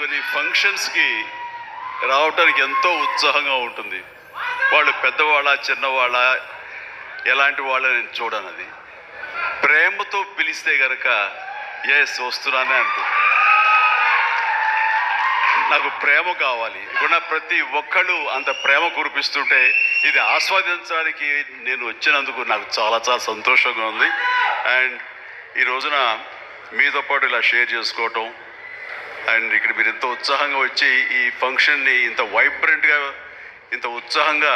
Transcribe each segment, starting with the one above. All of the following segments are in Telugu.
కొన్ని ఫంక్షన్స్కి రావడానికి ఎంతో ఉత్సాహంగా ఉంటుంది. వాళ్ళు పెద్దవాళ్ళ చిన్నవాళ్ళ ఎలాంటి వాళ్ళని నేను చూడను. అది ప్రేమతో పిలిస్తే కనుక ఎస్ వస్తున్నానే అంటుంది. నాకు ప్రేమ కావాలి. ఇక్కడ ప్రతి ఒక్కళ్ళు అంత ప్రేమ కురిపిస్తుంటే ఇది ఆస్వాదించడానికి నేను వచ్చినందుకు నాకు చాలా చాలా సంతోషంగా ఉంది. అండ్ ఈ రోజున మీతో పాటు ఇలా షేర్ చేసుకోవటం అండ్ ఇక్కడ మీరు ఇంత ఉత్సాహంగా వచ్చి ఈ ఫంక్షన్ని ఇంత వైబ్రెంట్గా ఇంత ఉత్సాహంగా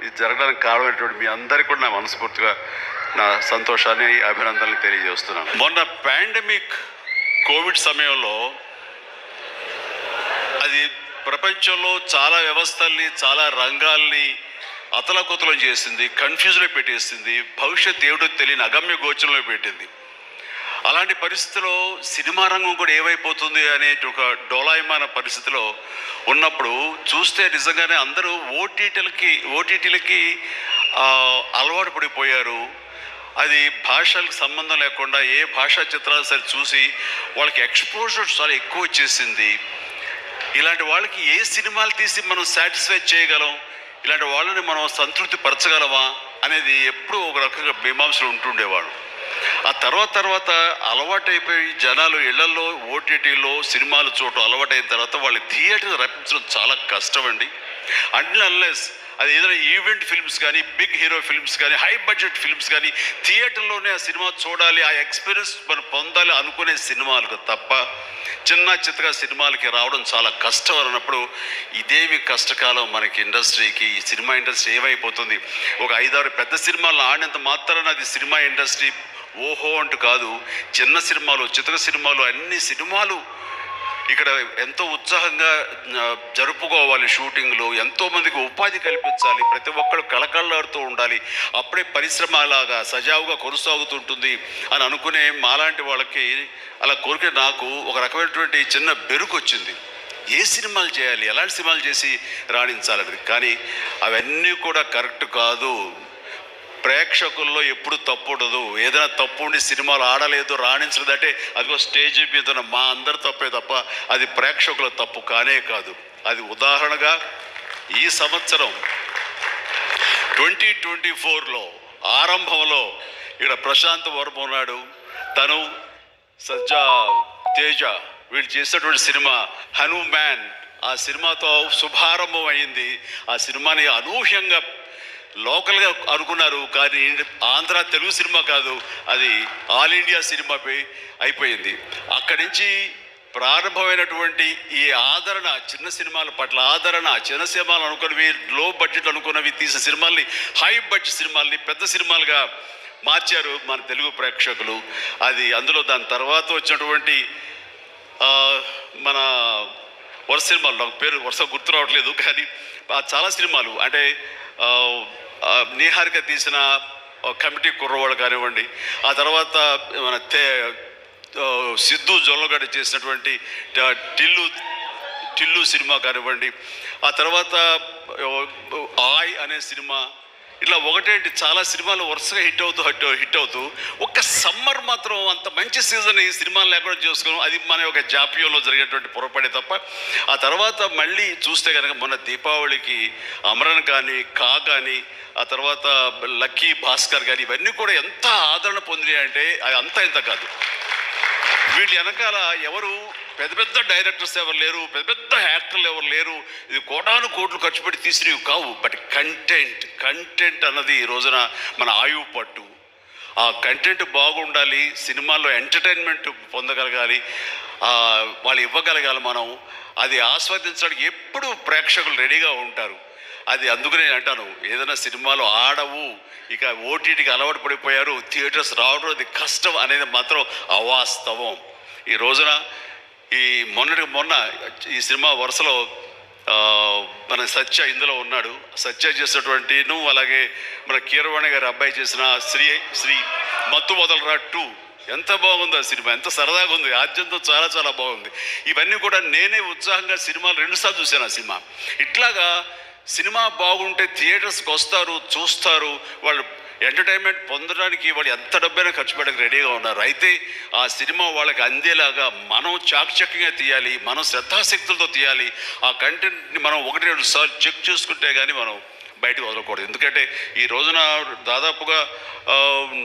ఇది జరగడానికి కారణమైనటువంటి మీ అందరికీ కూడా నా మనస్ఫూర్తిగా నా సంతోషాన్ని అభినందనలు తెలియజేస్తున్నాను. మొన్న పాండమిక్ కోవిడ్ సమయంలో అది ప్రపంచంలో చాలా వ్యవస్థల్ని చాలా రంగాల్ని అతలకుతలం చేసింది, కన్ఫ్యూజ్లో పెట్టేసింది, భవిష్యత్ ఏమిటో తెలియని అగమ్య గోచరంలో పెట్టింది. అలాంటి పరిస్థితిలో సినిమా రంగం కూడా ఏమైపోతుంది అనే ఒక డోలాయమాన పరిస్థితిలో ఉన్నప్పుడు చూస్తే నిజంగానే అందరూ ఓటీటీలకి అలవాటు పడిపోయారు. అది భాషలకు సంబంధం లేకుండా ఏ భాషా చిత్రాలు సరే చూసి వాళ్ళకి ఎక్స్పోజర్ చాలా ఎక్కువ వచ్చేసింది. ఇలాంటి వాళ్ళకి ఏ సినిమాలు తీసి మనం సాటిస్ఫై చేయగలం, ఇలాంటి వాళ్ళని మనం సంతృప్తి పరచగలమా అనేది ఎప్పుడూ ఒక రకంగా మీమాంసలు ఉంటుండేవాడు. ఆ తర్వాత అలవాటైపోయి జనాలు ఇళ్లలో ఓటీటీలో సినిమాలు చూడటం అలవాటైన తర్వాత వాళ్ళ థియేటర్ రప్పించడం చాలా కష్టం అండి. అన్లెస్ అది ఏదైనా ఈవెంట్ ఫిల్మ్స్ కానీ, బిగ్ హీరో ఫిల్మ్స్ కానీ, హై బడ్జెట్ ఫిల్మ్స్ కానీ థియేటర్లోనే ఆ సినిమా చూడాలి, ఆ ఎక్స్పీరియన్స్ మనం పొందాలి అనుకునే సినిమాలకు తప్ప చిన్న చిత్తగా సినిమాలకి రావడం చాలా కష్టం అన్నప్పుడు ఇదేమి కష్టకాలం మనకి ఇండస్ట్రీకి. ఈ సినిమా ఇండస్ట్రీ ఏమైపోతుంది, ఒక 5-6 పెద్ద సినిమాలు ఆడినంత మాత్రాన అది సినిమా ఇండస్ట్రీ ఓహో అంటూ కాదు. చిన్న సినిమాలు, చిత్ర సినిమాలు, అన్ని సినిమాలు ఇక్కడ ఎంతో ఉత్సాహంగా జరుపుకోవాలి. షూటింగ్లో ఎంతోమందికి ఉపాధి కల్పించాలి, ప్రతి ఒక్కరు కళకళలాడుతూ ఉండాలి, అప్పుడే పరిశ్రమ అలాగా సజావుగా కొనసాగుతుంటుంది అని అనుకునే మాలాంటి వాళ్ళకి అలా కోరిక నాకు ఒక రకమైనటువంటి చిన్న బెరుకు వచ్చింది. ఏ సినిమాలు చేయాలి, ఎలాంటి సినిమాలు చేసి రాణించాలని. కానీ అవన్నీ కూడా కరెక్ట్ కాదు. ప్రేక్షకుల్లో ఎప్పుడు తప్పు ఉండదు. ఏదైనా తప్పు ఉండి సినిమాలు ఆడలేదు, రాణించలేదంటే అదిగో స్టేజ్ మీద మా అందరి తప్పే తప్ప అది ప్రేక్షకుల తప్పు కానే కాదు. అది ఉదాహరణగా ఈ సంవత్సరం 2024లో ఆరంభంలో ఇక్కడ ప్రశాంత్ వర్మ ఉన్నాడు, తను సజ్జా తేజ వీళ్ళు చేసినటువంటి సినిమా హనుమాన్, ఆ సినిమాతో శుభారంభం అయింది. ఆ సినిమాని అనూహ్యంగా లోకల్గా అనుకున్నారు, కానీ ఆంధ్ర తెలుగు సినిమా కాదు, అది ఆల్ ఇండియా సినిమాపై అయిపోయింది. అక్కడి నుంచి ప్రారంభమైనటువంటి ఈ ఆదరణ, చిన్న సినిమాల పట్ల ఆదరణ, చిన్న సినిమాలు అనుకున్నవి, లో బడ్జెట్ అనుకున్నవి తీసిన సినిమాల్ని హై బడ్జెట్ సినిమాల్ని పెద్ద సినిమాలుగా మార్చారు మన తెలుగు ప్రేక్షకులు. అది అందులో దాని తర్వాత వచ్చినటువంటి మన వరుస సినిమాలు, నాకు పేరు వరుస గుర్తు రావట్లేదు, కానీ చాలా సినిమాలు అంటే నీహారిక తీసిన కమిటీ కుర్రవాళ్ళు కానివ్వండి, ఆ తర్వాత మన సిద్ధు జొల్లగడ్డ చేసినటువంటి టిల్లు సినిమా కానివ్వండి, ఆ తర్వాత ఆయ్ అనే సినిమా, ఇట్లా ఒకటేంటి చాలా సినిమాలు వరుసగా హిట్ అవుతూ ఒక్క సమ్మర్ మాత్రం అంత మంచి సీజన్ ఈ సినిమాలు లేకుండా చేసుకున్నాం. అది మన ఒక జాప్యంలో జరిగేటువంటి పొరపడే తప్ప ఆ తర్వాత మళ్ళీ చూస్తే కనుక మొన్న దీపావళికి అమరన్ కానీ, కా కానీ, ఆ తర్వాత లక్కీ భాస్కర్ కానీ ఇవన్నీ కూడా ఎంత ఆదరణ పొందినాయి అంటే అది అంతా ఇంత కాదు. వీటి వెనకాల ఎవరు పెద్ద పెద్ద డైరెక్టర్స్ ఎవరు లేరు, పెద్ద పెద్ద యాక్టర్లు ఎవరు లేరు, ఇది కోటాను కోట్లు ఖర్చు పెట్టి తీసినవి కావు. బట్ కంటెంట్ అన్నది ఈ రోజున మన ఆయువు పట్టు. ఆ కంటెంట్ బాగుండాలి, సినిమాల్లో ఎంటర్టైన్మెంట్ పొందగలగాలి, వాళ్ళు ఇవ్వగలగాలి. మనం అది ఆస్వాదించడానికి ఎప్పుడు ప్రేక్షకులు రెడీగా ఉంటారు. అది అందుకనే అంటాను, ఏదైనా సినిమాలు ఆడవు, ఇక ఓటీటీకి అలవాటు పడిపోయారు, థియేటర్స్ రావడం అది కష్టం అనేది మాత్రం అవాస్తవం. ఈ రోజున ఈ మొన్న ఈ సినిమా వరుసలో మన సత్య ఇందులో ఉన్నాడు. సత్య చేసినటువంటి అలాగే మన కీరవాణి గారి అబ్బాయి చేసిన శ్రీ మత్తు మొదలరా 2 ఎంత బాగుంది ఆ సినిమా, ఎంత సరదాగా ఉంది, ఆద్యంతో చాలా చాలా బాగుంది. ఇవన్నీ కూడా నేనే ఉత్సాహంగా సినిమాలు 2 సార్లు చూశాను ఆ సినిమా. ఇట్లాగా సినిమా బాగుంటే థియేటర్స్కి వస్తారు, చూస్తారు, వాళ్ళు ఎంటర్టైన్మెంట్ పొందడానికి వాళ్ళు ఎంత డబ్బైనా ఖర్చు పెట్టడానికి రెడీగా ఉన్నారు. అయితే ఆ సినిమా వాళ్ళకి అందేలాగా మనం చాకచక్యంగా తీయాలి, మనం శ్రద్ధాశక్తులతో తీయాలి. ఆ కంటెంట్ని మనం 1-2 సార్లు చెక్ చేసుకుంటే కానీ మనం బయటకు వదలకూడదు. ఎందుకంటే ఈ రోజున దాదాపుగా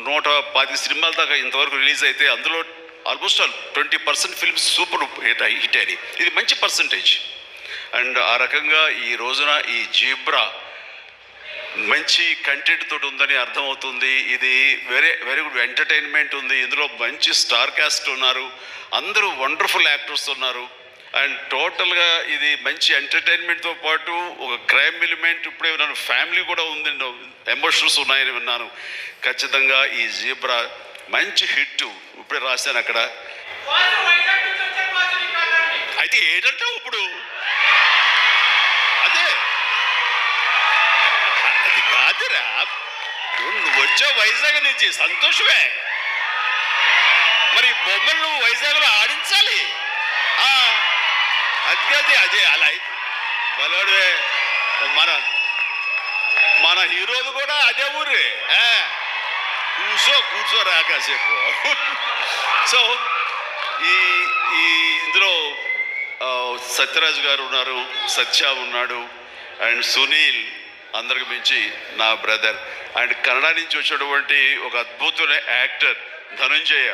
125 సినిమాల దాకా ఇంతవరకు రిలీజ్ అయితే అందులో ఆల్మోస్ట్ 20% ఫిల్మ్స్ సూపర్ హిట్ అయినాయి. ఇది మంచి పర్సంటేజ్. అండ్ ఆ రకంగా ఈ రోజున ఈ జీబ్రా మంచి కంటెంట్ తోటి ఉందని అర్థమవుతుంది. ఇది వెరీ గుడ్ ఎంటర్టైన్మెంట్ ఉంది. ఇందులో మంచి స్టార్ కాస్ట్ ఉన్నారు, అందరూ వండర్ఫుల్ యాక్టర్స్ ఉన్నారు. అండ్ టోటల్గా ఇది మంచి ఎంటర్టైన్మెంట్తో పాటు ఒక క్రైమ్ ఎలిమెంట్, ఇప్పుడే విన్నాను ఫ్యామిలీ కూడా ఉంది, ఎమోషన్స్ ఉన్నాయని విన్నాను. ఖచ్చితంగా ఈ జీబ్రా మంచి హిట్. ఇప్పుడే రాశాను అక్కడ. అయితే ఏంటంటే ఇప్పుడు అదే అది కాదురా, నువ్వు వచ్చావు వైజాగ్ నుంచి, సంతోషమే. మరి బొమ్మలు నువ్వు వైజాగ్లో ఆడించాలి. అది అదే అలా బలవాడే. మన హీరోది కూడా అదే ఊరే. కూర్చోరా కాసేపు. సో ఈ ఇందులో సత్యరాజు గారు ఉన్నారు, సత్య ఉన్నాడు, అండ్ సునీల్, అందరికి మించి నా బ్రదర్. అండ్ కన్నడ నుంచి వచ్చినటువంటి ఒక అద్భుతమైన యాక్టర్ ధనుంజయ.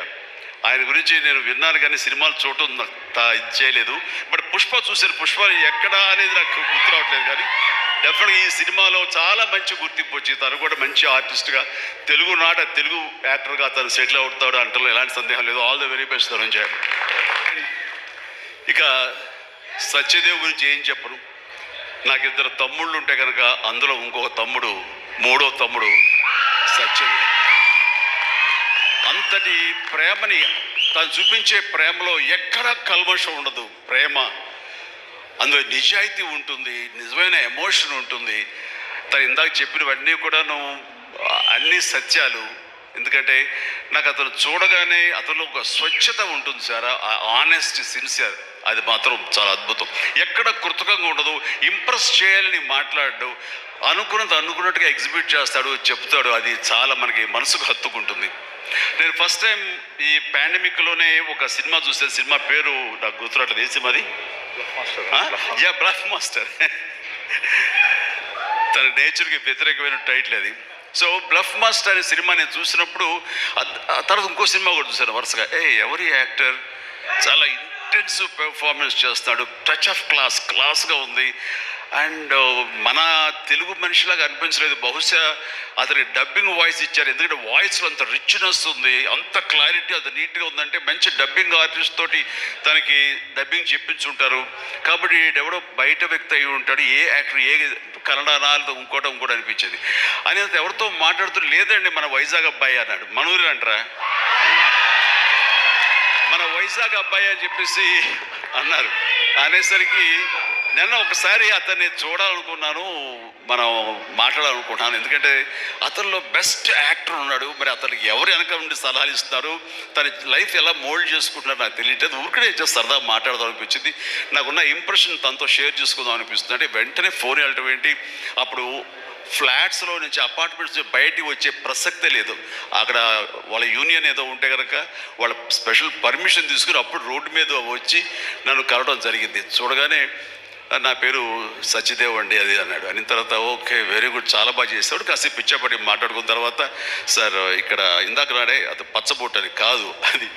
ఆయన గురించి నేను విన్నాను కానీ సినిమాలు చూడటం చేయలేదు. బట్ పుష్ప చూశాను. పుష్ప ఎక్కడ అనేది నాకు గుర్తు రావట్లేదు, కానీ డెఫినెట్గా ఈ సినిమాలో చాలా మంచి గుర్తింపు వచ్చి తను కూడా మంచి ఆర్టిస్ట్గా తెలుగు యాక్టర్గా తను సెటిల్ అవుతాడు అంటలో ఎలాంటి సందేహం లేదు. All the very best Dhananjaya. ఇక సత్యదేవ్ గురించి ఏం చెప్పను. నాకు 2 తమ్ముళ్ళు ఉంటే కనుక అందులో ఇంకొక తమ్ముడు, 3వ తమ్ముడు సత్యదేవ్. అంతటి ప్రేమని తను చూపించే ప్రేమలో ఎక్కడా కల్మషం ఉండదు. ప్రేమ అందులో నిజాయితీ ఉంటుంది, నిజమైన ఎమోషన్ ఉంటుంది. తను ఇందాక చెప్పినవన్నీ కూడాను అన్ని సత్యాలు. ఎందుకంటే నాకు అతను చూడగానే అతను ఒక స్వచ్ఛత ఉంటుంది సార్, ఆనెస్ట్, సిన్సియర్. అది మాత్రం చాలా అద్భుతం. ఎక్కడ కృతకంగా ఉండదు, ఇంప్రెస్ చేయాలని మాట్లాడడు, అనుకున్నట్టుగా ఎగ్జిబిట్ చేస్తాడు, చెప్తాడు. అది చాలా మనకి మనసుకు హత్తుకుంటుంది. నేను ఫస్ట్ టైం ఈ పాండమిక్లోనే ఒక సినిమా చూసాను. సినిమా పేరు నాకు గుర్తురాట్లేదు. ఏ సినిమా అది? Bluff master. తన నేచర్కి వ్యతిరేకమైన టైటిల్ అది. సో బ్లఫ్ మాస్టర్ అనే సినిమా నేను చూసినప్పుడు తర్వాత ఇంకో సినిమా కూడా చూశాను వరుసగా. ఎవరి యాక్టర్ చాలా ఇంటెన్సివ్ పెర్ఫార్మెన్స్ చేస్తాడు, టచ్ ఆఫ్ క్లాస్గా ఉంది. అండ్ మన తెలుగు మనిషిలాగా అనిపించలేదు. బహుశా అతని డబ్బింగ్ వాయిస్ ఇచ్చారు, ఎందుకంటే వాయిస్లో అంత రిచ్నెస్ ఉంది, అంత క్లారిటీ, అంత నీట్గా ఉందంటే మంచి డబ్బింగ్ ఆర్టిస్ట్ తోటి తనకి డబ్బింగ్ చెప్పించుంటారు. కాబట్టి ఎవడో బయట వ్యక్తి అయి ఉంటాడు. ఏ యాక్టర్ ఏ కన్నడ నాలుగు ఇంకోటి అనిపించేది. అని ఎవరితో మాట్లాడుతూ లేదండి మన వైజాగ్ అబ్బాయి అన్నాడు. మనూరు అంటారా, మన వైజాగ్ అబ్బాయి అని చెప్పేసి అన్నారు. అనేసరికి నిన్న ఒకసారి అతన్ని చూడాలనుకున్నాను, మనం మాట్లాడాలనుకుంటున్నాను. ఎందుకంటే అతనిలో బెస్ట్ యాక్టర్ ఉన్నాడు. మరి అతనికి ఎవరు వెనక నుండి సలహాలు ఇస్తున్నారు, తన లైఫ్ ఎలా మోల్డ్ చేసుకుంటున్నారు నాకు తెలియట్లేదు. ఊరికనే సరదా మాట్లాడదాం అనిపించింది. నాకున్న ఇంప్రెషన్ తనతో షేర్ చేసుకుందాం అనిపిస్తుంది. అంటే వెంటనే ఫోన్ వెళ్ళటం ఏంటి, అప్పుడు ఫ్లాట్స్లో నుంచి అపార్ట్మెంట్స్ బయటికి వచ్చే ప్రసక్తే లేదు. అక్కడ వాళ్ళ యూనియన్ ఏదో ఉంటే కనుక వాళ్ళ స్పెషల్ పర్మిషన్ తీసుకుని అప్పుడు రోడ్డు మీద వచ్చి నన్ను కలవడం జరిగింది. చూడగానే నా పేరు సత్యదేవ్ అండి అది అన్నాడు. అన్న తర్వాత ఓకే వెరీ గుడ్, చాలా బాగా చేస్తాడు. కాసేపు పిచ్చపడి మాట్లాడుకున్న తర్వాత సార్ ఇక్కడ ఇందాక నాడే అది పచ్చబొట్టు అని కాదు, అది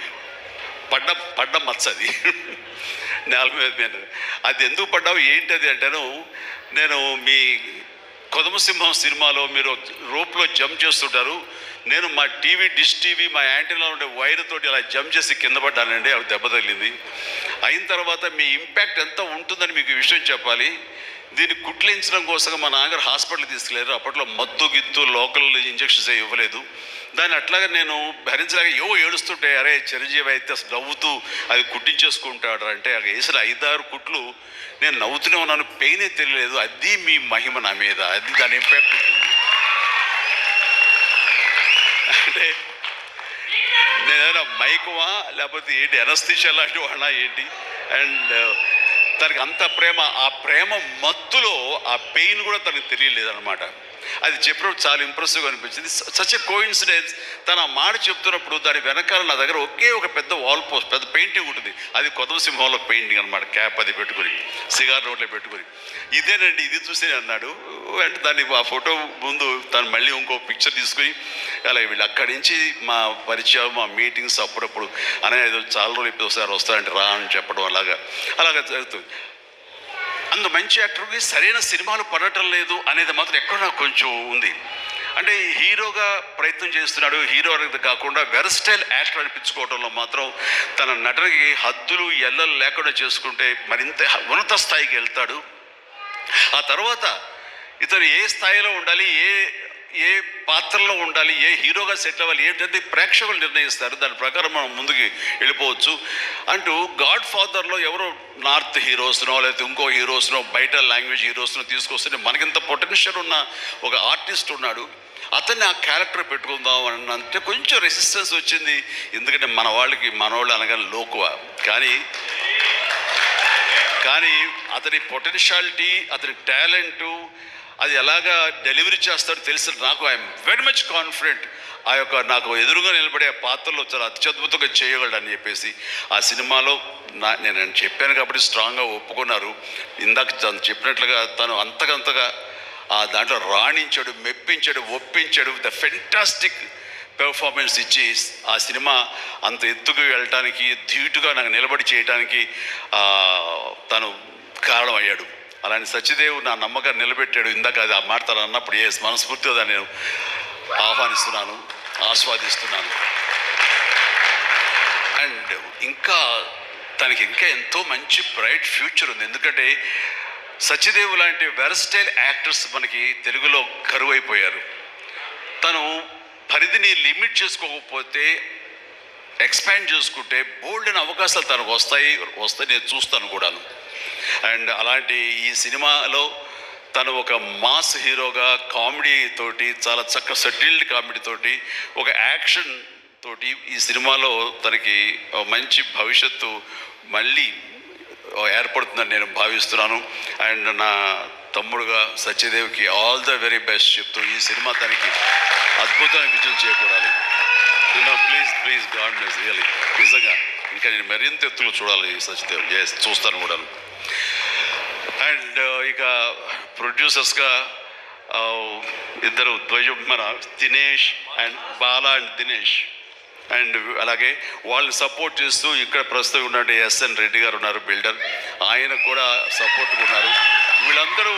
పడ్డ మచ్చ, అది నేల మీద. అది ఎందుకు పడ్డావు ఏంటి అది అంటాను. నేను మీ కొదమసింహం సినిమాలో మీరు రోప్లో జంప్ చేస్తుంటారు, నేను మా డిష్ టీవీ మా యాంటీనాలో ఉండే వైర్ తోటి అలా జంప్ చేసి కింద పడ్డానండి, అవి దెబ్బ తగిలింది. అయిన తర్వాత మీ ఇంపాక్ట్ ఎంత ఉంటుందని మీకు ఈ విషయం చెప్పాలి. దీన్ని కుట్లించడం కోసం మా నాన్నగారు హాస్పిటల్ తీసుకెళ్ళారు. అప్పట్లో మత్తు గిత్తు లోకల్ ఇంజక్షన్స్ ఇవ్వలేదు. దాన్ని అట్లాగే నేను భరించలేక ఏడుస్తుంటే, అరే చిరంజీవి అయితే అసలు నవ్వుతూ అది కుట్టించేసుకుంటాడు అంటే వేసిన 5-6 కుట్లు నేను నవ్వుతూనే ఉన్నాను, పెయినే తెలియలేదు. అది మీ మహిమ నా మీద, అది దాని ఇంపాక్ట్ ఉంటుంది. అంటే నేనేమైనా మైకువా లేకపోతే ఏంటి, ఎనస్థీషియా లాంటి వాడా ఏంటి? అండ్ తనకి అంత ప్రేమ, ఆ ప్రేమ మత్తులో ఆ పెయిన్ కూడా తనకు తెలియలేదన్నమాట. అది చెప్పినప్పుడు చాలా ఇంప్రెసివ్గా అనిపించింది. Such a coincidence. తను ఆ మాట చెప్తున్నప్పుడు దాని వెనకాల నా దగ్గర ఒకే ఒక పెద్ద వాల్ పోస్ట్, పెద్ద పెయింటింగ్ ఉంటుంది. అది కొత్త సింహంలో పెయింటింగ్ అనమాట. క్యాప్ అది పెట్టుకుని, సిగార్ నోట్లో పెట్టుకుని, ఇదేనండి ఇది చూసి అన్నాడు. అంటే దాన్ని ఆ ఫోటో ముందు తను మళ్ళీ ఇంకో పిక్చర్ తీసుకుని అలా వీళ్ళు అక్కడి నుంచి మా పరిచయం, మా మీటింగ్స్ అప్పుడప్పుడు అనేది చాలా రోజులు ఇప్పుడు ఒకసారి వస్తారంటే రా అని చెప్పడం అలాగా జరుగుతుంది. అందు మంచి యాక్టర్కి సరైన సినిమాలు పడటం లేదు అనేది మాత్రం ఎక్కడో నాకు కొంచెం ఉంది. అంటే హీరోగా ప్రయత్నం చేస్తున్నాడు, హీరో అనేది కాకుండా వెరస్టైల్ యాక్టర్ అనిపించుకోవడంలో మాత్రం తన నటనకి హద్దులు ఎల్లలు లేకుండా చేసుకుంటే మరింత ఉన్నత స్థాయికి వెళ్తాడు. ఆ తర్వాత ఇతను ఏ స్థాయిలో ఉండాలి, ఏ పాత్రలో ఉండాలి, ఏ హీరోగా సెటిల్ అవ్వాలి ఏంటంటే ప్రేక్షకులు నిర్ణయిస్తారు. దాని ప్రకారం మనం ముందుకు వెళ్ళిపోవచ్చు. అంటూ గాడ్ ఫాదర్లో ఎవరో నార్త్ హీరోస్నో లేకపోతే ఇంకో హీరోస్నో బయట లాంగ్వేజ్ హీరోస్నో తీసుకొస్తే మనకింత పొటెన్షియల్ ఉన్న ఒక ఆర్టిస్ట్ ఉన్నాడు, అతన్ని ఆ క్యారెక్టర్ పెట్టుకుందాం అని అంటే కొంచెం రెసిస్టెన్స్ వచ్చింది. ఎందుకంటే మనవాళ్ళు అనగానే లోకువ. కానీ అతని పొటెన్షియాలిటీ, అతని టాలెంటు, అది ఎలాగా డెలివరీ చేస్తాడో తెలిసి నాకు ఐఎమ్ వెరీ మచ్ కాన్ఫిడెంట్ నాకు ఎదురుగా నిలబడే పాత్రలో చాలా అత్యద్భుతంగా చేయగలడని చెప్పేసి ఆ సినిమాలో నేను చెప్పాను కాబట్టి స్ట్రాంగ్గా ఒప్పుకున్నారు. ఇందాక తను చెప్పినట్లుగా తను అంతకంతగా ఆ దాంట్లో రాణించాడు, మెప్పించాడు, ఒప్పించాడు. ద ఫెంటాస్టిక్ పెర్ఫార్మెన్స్ ఇచ్చి ఆ సినిమా అంత ఎత్తుకు వెళ్ళటానికి, ధీటుగా నాకు నిలబడి చేయడానికి తను కారణమయ్యాడు. అలాంటి సత్యదేవ్ నా నమ్మకాన్ని నిలబెట్టాడు. ఇందాక అది ఆ మాట తను అన్నప్పుడు మనస్ఫూర్తిగా దాన్ని నేను ఆహ్వానిస్తున్నాను, ఆస్వాదిస్తున్నాను. అండ్ తనకి ఇంకా ఎంతో మంచి బ్రైట్ ఫ్యూచర్ ఉంది. ఎందుకంటే సత్యదేవ్ లాంటి వెరస్టైల్ యాక్టర్స్ మనకి తెలుగులో కరువైపోయారు. తను పరిధిని లిమిట్ చేసుకోకపోతే, ఎక్స్పాండ్ చేసుకుంటే బోల్డ్ అయిన అవకాశాలు తనకు వస్తాయి నేను చూస్తాను కూడాను. అండ్ అలాంటి ఈ సినిమాలో తను ఒక మాస్ హీరోగా కామెడీ తోటి, చాలా చక్కగా సెటిల్డ్ కామెడీ తోటి, ఒక యాక్షన్ తోటి ఈ సినిమాలో తనకి మంచి భవిష్యత్తు మళ్ళీ ఏర్పడుతుందని నేను భావిస్తున్నాను. అండ్ నా తమ్ముడుగా సత్యదేవ్కి ఆల్ ద వెరీ బెస్ట్ చెప్తూ ఈ సినిమా తనకి అద్భుతమైన విజయం చేకూరాలి. Please god bless really. నిజంగా ఇంకా నేను మరింత ఎత్తులు చూడాలి సత్యదేవ్. చూస్తాను కూడా. అండ్ ఇక ప్రొడ్యూసర్స్గా ఇద్దరు ద్వయం, మన Dinesh and Bala and Dinesh. And అలాగే వాళ్ళని సపోర్ట్ చేస్తూ ఇక్కడ ప్రస్తుతం ఉన్నట్టు ఎస్ఎన్ రెడ్డి గారు ఉన్నారు, బిల్డర్. ఆయన కూడా సపోర్ట్గా ఉన్నారు. వీళ్ళందరూ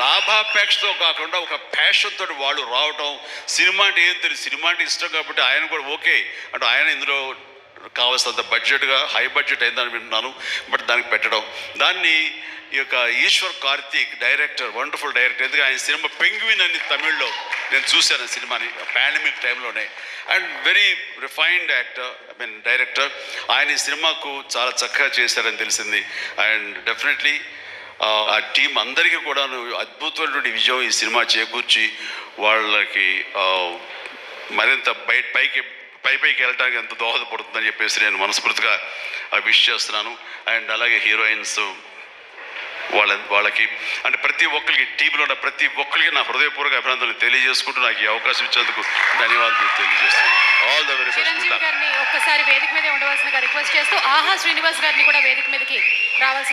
లాభాపేక్షతో కాకుండా ఒక ప్యాషన్ తోటి వాళ్ళు రావటం. సినిమా అంటే ఏం తెలియదు, సినిమా అంటే ఇష్టం కాబట్టి ఆయన కూడా ఓకే అంటే ఆయన ఇందులో కావాల్సినంత బడ్జెట్గా, హై బడ్జెట్ అయిందని వింటున్నాను. బట్ దానికి పెట్టడం, దాన్ని ఈ యొక్క Eshwar Karthik director, wonderful director. ఎందుకంటే ఆయన సినిమా పెంగ్విన్ అని తమిళ్లో నేను చూశాను సినిమాని పాండమిక్ టైంలోనే. And very refined actor, director. ఆయన ఈ సినిమాకు చాలా చక్కగా చేశారని తెలిసింది. అండ్ డెఫినెట్లీ ఆ టీం అందరికీ కూడా అద్భుతమైనటువంటి విజయం ఈ సినిమా చేకూర్చి వాళ్ళకి మరింత పైకి వెళ్ళడానికి ఎంత దోహదపడుతుందని చెప్పేసి నేను మనస్ఫూర్తిగా విష్ చేస్తున్నాను. అండ్ అలాగే హీరోయిన్స్ వాళ్ళకి అంటే ప్రతి ఒక్కరికి, టీంలో ఉన్న ప్రతి ఒక్కరికి నా హృదయపూర్వక అభినందనలు తెలియజేసుకుంటూ నాకు ఈ అవకాశం ఇచ్చేందుకు ధన్యవాదాలు తెలియజేస్తున్నాను. All the very best. ఒక్కసారి వేదిక మీద ఉండవలసిందిగా రిక్వెస్ట్ చేస్తూ ఆహా శ్రీనివాస్ గారిని కూడా వేదిక మీదకి రావాల్సి